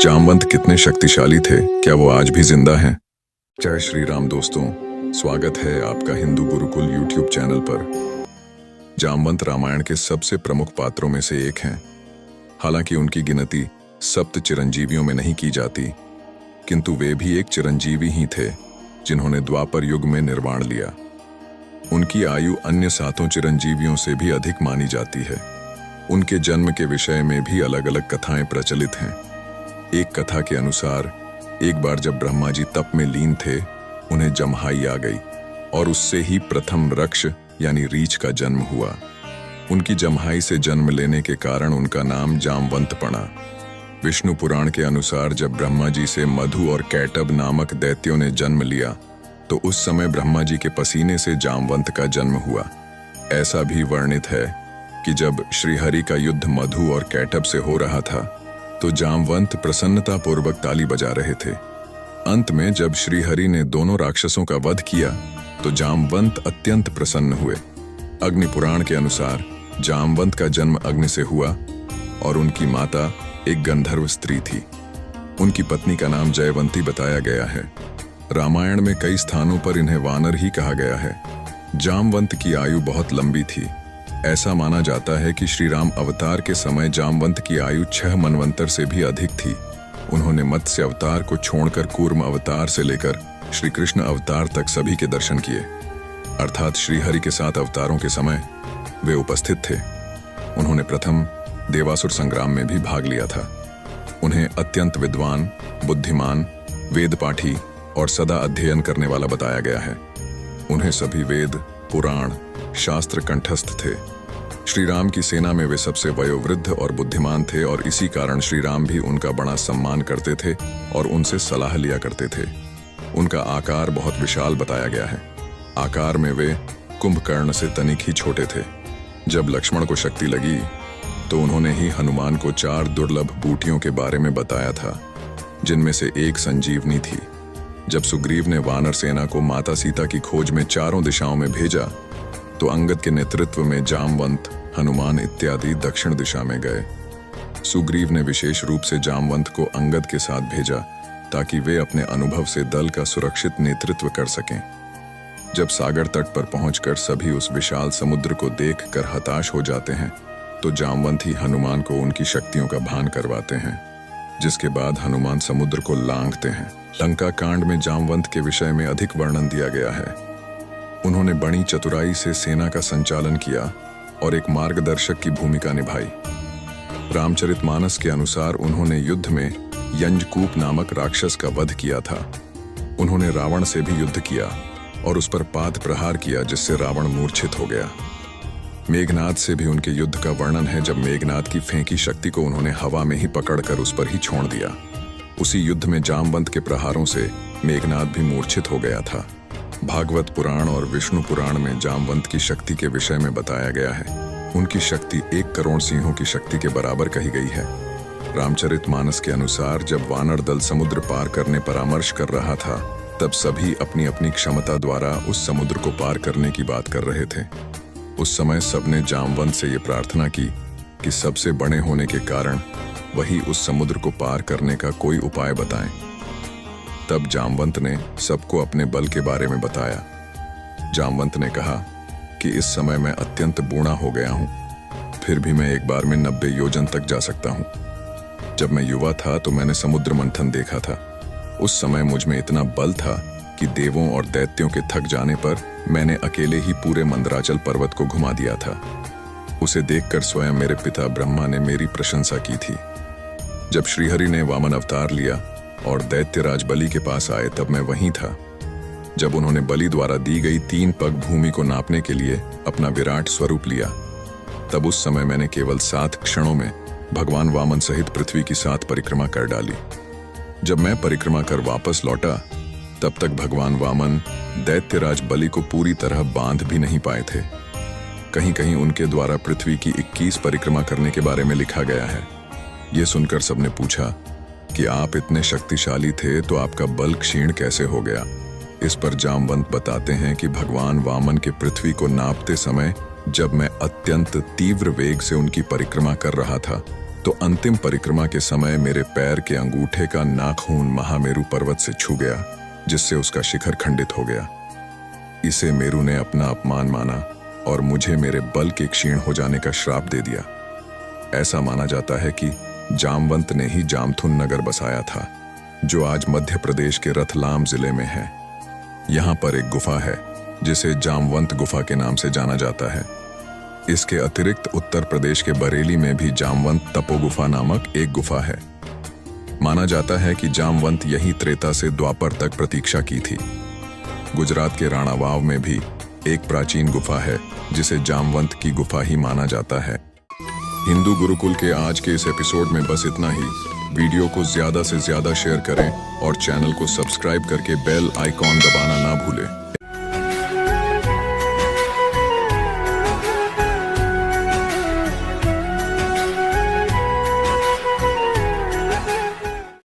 जामवंत कितने शक्तिशाली थे, क्या वो आज भी जिंदा हैं? जय श्री राम दोस्तों, स्वागत है आपका हिंदू गुरुकुल यूट्यूब चैनल पर। जामवंत रामायण के सबसे प्रमुख पात्रों में से एक हैं। हालांकि उनकी गिनती सप्त चिरंजीवियों में नहीं की जाती, किंतु वे भी एक चिरंजीवी ही थे जिन्होंने द्वापर युग में निर्वाण लिया। उनकी आयु अन्य सातों चिरंजीवियों से भी अधिक मानी जाती है। उनके जन्म के विषय में भी अलग अलग कथाएं प्रचलित हैं। एक कथा के अनुसार एक बार जब ब्रह्मा जी तप में लीन थे, उन्हें जमहाई आ गई और उससे ही प्रथम रक्ष यानी रीछ का जन्म हुआ। उनकी जमहाई से जन्म लेने के कारण उनका नाम जामवंत पड़ा। विष्णु पुराण के अनुसार जब ब्रह्मा जी से मधु और कैटब नामक दैत्यों ने जन्म लिया, तो उस समय ब्रह्मा जी के पसीने से जामवंत का जन्म हुआ। ऐसा भी वर्णित है कि जब श्रीहरि का युद्ध मधु और कैटब से हो रहा था, तो जामवंत प्रसन्नता पूर्वक ताली बजा रहे थे। अंत में जब श्रीहरि ने दोनों राक्षसों का वध किया, तो जामवंत अत्यंत प्रसन्न हुए। अग्नि पुराण के अनुसार जामवंत का जन्म अग्नि से हुआ और उनकी माता एक गंधर्व स्त्री थी। उनकी पत्नी का नाम जयवंती बताया गया है। रामायण में कई स्थानों पर इन्हें वानर ही कहा गया है। जामवंत की आयु बहुत लंबी थी। ऐसा माना जाता है कि श्री राम अवतार के समय जामवंत की आयु 6 मनवंतर से भी अधिक थी। उन्होंने मत्स्य अवतार को छोड़कर कूर्म अवतार से लेकर श्री कृष्ण अवतार तक सभी के दर्शन किए, अर्थात श्रीहरि के 7 अवतारों के समय वे उपस्थित थे। उन्होंने प्रथम देवासुर संग्राम में भी भाग लिया था। उन्हें अत्यंत विद्वान, बुद्धिमान, वेदपाठी और सदा अध्ययन करने वाला बताया गया है। उन्हें सभी वेद, पुराण, शास्त्र कंठस्थ थे। श्री राम की सेना में वे सबसे वयोवृद्ध और बुद्धिमान थे और इसी कारण श्री राम भी उनका बड़ा सम्मान करते थे और उनसे सलाह लिया करते थे। उनका आकार बहुत विशाल बताया गया है। आकार में वे कुंभकर्ण से तनिक ही छोटे थे। जब लक्ष्मण को शक्ति लगी, तो उन्होंने ही हनुमान को 4 दुर्लभ बूटियों के बारे में बताया था, जिनमें से एक संजीवनी थी। जब सुग्रीव ने वानर सेना को माता सीता की खोज में चारों दिशाओं में भेजा, तो अंगद के नेतृत्व में जामवंत, हनुमान इत्यादि दक्षिण दिशा में गए। सुग्रीव ने विशेष रूप से जामवंत को अंगद के साथ भेजा ताकि वे अपने अनुभव से दल का सुरक्षित नेतृत्व कर सकें। जब सागर तट पर पहुंचकर सभी उस विशाल समुद्र को देखकर हताश हो जाते हैं, तो जामवंत ही हनुमान को उनकी शक्तियों का भान करवाते हैं, जिसके बाद हनुमान समुद्र को लांघते हैं। लंका कांड में जामवंत के विषय में अधिक वर्णन दिया गया है। उन्होंने बड़ी चतुराई से सेना का संचालन किया और एक मार्गदर्शक की भूमिका निभाई। रामचरितमानस के अनुसार उन्होंने युद्ध में यंजकूप नामक राक्षस का वध किया था। उन्होंने रावण से भी युद्ध किया और उस पर पाद प्रहार किया, जिससे रावण मूर्छित हो गया। मेघनाद से भी उनके युद्ध का वर्णन है। जब मेघनाद की फेंकी शक्ति को उन्होंने हवा में ही पकड़कर उस पर ही छोड़ दिया। उसी युद्ध में जामवंत के प्रहारों से मेघनाद भी मूर्छित हो गया था। भागवत पुराण और विष्णु पुराण में जामवंत की शक्ति के विषय में बताया गया है। उनकी शक्ति 1 करोड़ सिंहों की शक्ति के बराबर कही गई है। रामचरितमानस के अनुसार जब वानर दल समुद्र पार करने परामर्श कर रहा था, तब सभी अपनी अपनी क्षमता द्वारा उस समुद्र को पार करने की बात कर रहे थे। उस समय सबने जामवंत से ये प्रार्थना की कि सबसे बड़े होने के कारण वही उस समुद्र को पार करने का कोई उपाय बताएं। तब जामवंत ने सबको अपने बल के बारे में बताया। जामवंत ने कहा कि इस समय मैं अत्यंत बूढ़ा हो गया हूँ, फिर भी मैं एक बार में 90 योजन तक जा सकता हूँ। जब मैं युवा था तो मैंने समुद्र मंथन देखा था। उस समय मुझ में इतना बल था कि देवों और दैत्यों के थक जाने पर मैंने अकेले ही पूरे मंदराचल पर्वत को घुमा दिया था। उसे देखकर स्वयं मेरे पिता ब्रह्मा ने मेरी प्रशंसा की थी। जब श्रीहरि ने वामन अवतार लिया और दैत्यराज बलि के पास आए, तब मैं वहीं था। जब उन्होंने बलि द्वारा दी गई 3 पग भूमि को नापने के लिए अपना विराट स्वरूप लिया, तब उस समय मैंने केवल 7 क्षणों में भगवान वामन सहित पृथ्वी की 7 परिक्रमा कर डाली। जब मैं परिक्रमा कर वापस लौटा, तब तक भगवान वामन दैत्यराज बलि को पूरी तरह बांध भी नहीं पाए थे। कहीं कहीं उनके द्वारा पृथ्वी की 21 परिक्रमा करने के बारे में लिखा गया है। ये सुनकर सबने पूछा कि आप इतने शक्तिशाली थे तो आपका बल क्षीण कैसे हो गया। इस पर जामवंत बताते हैं कि भगवान वामन के पृथ्वी को नापते समय जब मैं अत्यंत तीव्र वेग से उनकी परिक्रमा कर रहा था, तो अंतिम परिक्रमा के समय मेरे पैर के अंगूठे का नाखून महामेरु पर्वत से छू गया, जिससे उसका शिखर खंडित हो गया। इसे मेरु ने अपना अपमान माना और मुझे मेरे बल के क्षीण हो जाने का श्राप दे दिया। ऐसा माना जाता है कि जामवंत ने ही जामथुन नगर बसाया था, जो आज मध्य प्रदेश के रतलाम जिले में है। यहाँ पर एक गुफा है जिसे जामवंत गुफा के नाम से जाना जाता है। इसके अतिरिक्त उत्तर प्रदेश के बरेली में भी जामवंत तपोगुफा नामक एक गुफा है। माना जाता है कि जामवंत यही त्रेता से द्वापर तक प्रतीक्षा की थी। गुजरात के राणावाव में भी एक प्राचीन गुफा है जिसे जामवंत की गुफा ही माना जाता है। हिंदू गुरुकुल के आज के इस एपिसोड में बस इतना ही। वीडियो को ज्यादा से ज्यादा शेयर करें और चैनल को सब्सक्राइब करके बेल आइकॉन दबाना ना भूलें।